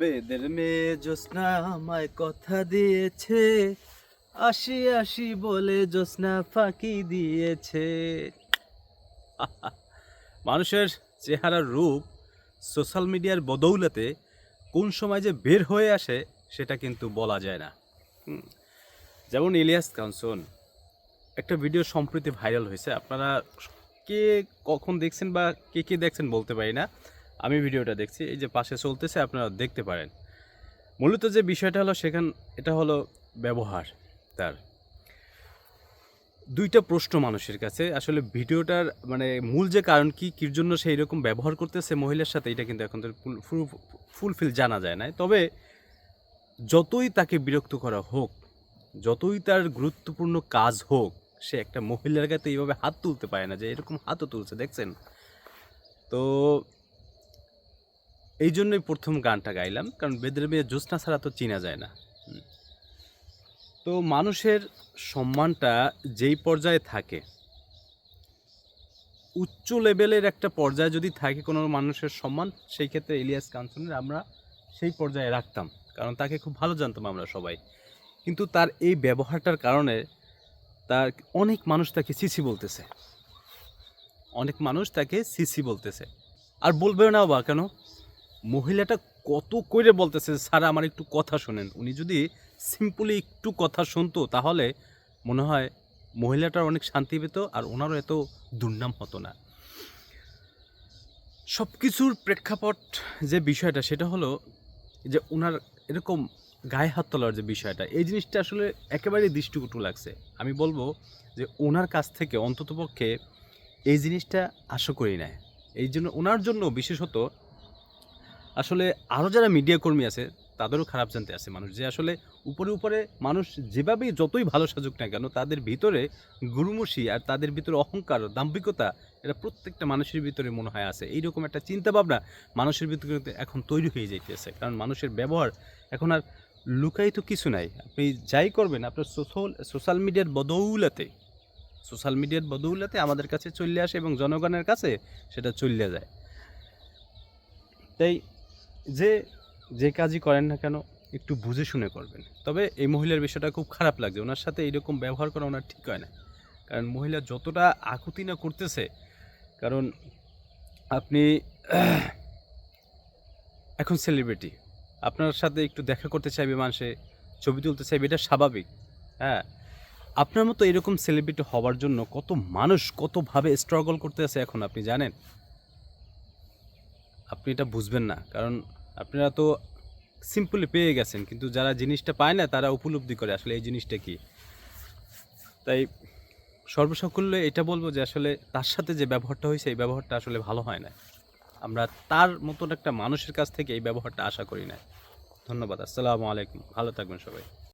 বেদের মেয়ে জ্যোৎস্না আমায় কথা দিয়েছে, আসি আসি বলে জ্যোৎস্না ফাঁকি দিয়েছে। মানুষের চেহারার রূপ সোশ্যাল মিডিয়ার বদৌলতে কোন সময় যে বের হয়ে আসে সেটা কিন্তু বলা যায় না। যেমন ইলিয়াস কাঞ্চন একটা ভিডিও সম্প্রতি ভাইরাল হয়েছে, আপনারা কে কখন দেখছেন বা কে কে দেখছেন বলতে পারি না। আমি ভিডিওটা দেখছি, এই যে পাশে চলতেছে, আপনারা দেখতে পারেন। মূলত যে বিষয়টা হলো এটা হলো ব্যবহার। তার দুইটা প্রশ্ন মানুষের কাছে, আসলে ভিডিওটার মানে মূল যে কারণ কির জন্য সেই রকম ব্যবহার করতেছে মহিলার সাথে, এটা কিন্তু এখন তো ফুলফিল জানা যায় না। তবে যতই তাকে বিরক্ত করা হোক, যতই তার গুরুত্বপূর্ণ কাজ হোক, সে একটা মহিলার কাছে এইভাবে হাত তুলতে পারে না, যে এরকম হাতও তুলছে দেখছেন। তো এই জন্যই প্রথম গানটা গাইলাম, কারণ বেদের মেয়ে জ্যোৎস্না ছাড়া তো চিনা যায় না। তো মানুষের সম্মানটা যেই পর্যায়ে থাকে, উচ্চ লেভেলের একটা পর্যায়ে যদি থাকে কোনো মানুষের সম্মান, সেই ক্ষেত্রে ইলিয়াস কাঞ্চনের আমরা সেই পর্যায়ে রাখতাম, কারণ তাকে খুব ভালো জানতাম আমরা সবাই। কিন্তু তার এই ব্যবহারটার কারণে তার অনেক মানুষ তাকে সিসি বলতেছে, অনেক মানুষ তাকে সিসি বলতেছে। আর বলবে না বা কেন, মহিলাটা কত করে বলতেছে, স্যার আমার একটু কথা শোনেন। উনি যদি সিম্পলি একটু কথা শুনতো তাহলে মনে হয় মহিলাটার অনেক শান্তি পেত, আর ওনারও এত দুর্নাম হতো না। সব কিছুর প্রেক্ষাপট যে বিষয়টা, সেটা হলো যে ওনার এরকম গায়ে হাত তোলার যে বিষয়টা, এই জিনিসটা আসলে একেবারেই দৃষ্টিকটু লাগছে। আমি বলবো যে ওনার কাছ থেকে অন্ততপক্ষে এই জিনিসটা আশা করি না। এই জন্য ওনার জন্য বিশেষত আসলে আরও যারা মিডিয়া কর্মী আছে তাদেরও খারাপ জানতে আছে মানুষ, যে আসলে উপরে উপরে মানুষ যেভাবেই যতই ভালো সাজুক না কেন, তাদের ভিতরে গুরুমসি আর তাদের ভিতরে অহংকার দাম্ভিকতা, এটা প্রত্যেকটা মানুষের ভিতরে মনে হয় আছে। এইরকম একটা চিন্তাভাবনা মানুষের ভিতরে এখন তৈরি হয়ে যাইতেছে, কারণ মানুষের ব্যবহার এখন আর লুকায়িত কিছু নাই। আপনি যাই করবেন, আপনার সোশ্যাল মিডিয়ার বদৌলতে আমাদের কাছে চলে আসে এবং জনগণের কাছে সেটা চলে যায়। তাই যে কাজই করেন না কেন একটু বুঝে শুনে করবেন। তবে এই মহিলার বিষয়টা খুব খারাপ লাগছে, ওনার সাথে এইরকম ব্যবহার করা ওনার ঠিক হয় না। কারণ মহিলা যতটা আকুতি না করতেছে, কারণ আপনি এখন সেলিব্রিটি, আপনার সাথে একটু দেখা করতে চাইবে মানুষে, ছবি তুলতে চাইবে, এটা স্বাভাবিক। হ্যাঁ, আপনার মতো এরকম সেলিব্রিটি হওয়ার জন্য কত মানুষ কতভাবে স্ট্রাগল করতে আছে এখন আপনি জানেন। আপনি এটা বুঝবেন না, কারণ আপনারা তো সিম্পলি পেয়ে গেছেন, কিন্তু যারা জিনিসটা পায় না তারা উপলব্ধি করে আসলে এই জিনিসটা কি। তাই সর্বসাকুল্যে এটা বলবো যে আসলে তার সাথে যে ব্যবহারটা হয়েছে, এই ব্যবহারটা আসলে ভালো হয় না। আমরা তার মতন একটা মানুষের কাছ থেকে এই ব্যবহারটা আশা করি না। ধন্যবাদ। আসসালামু আলাইকুম। ভালো থাকবেন সবাই।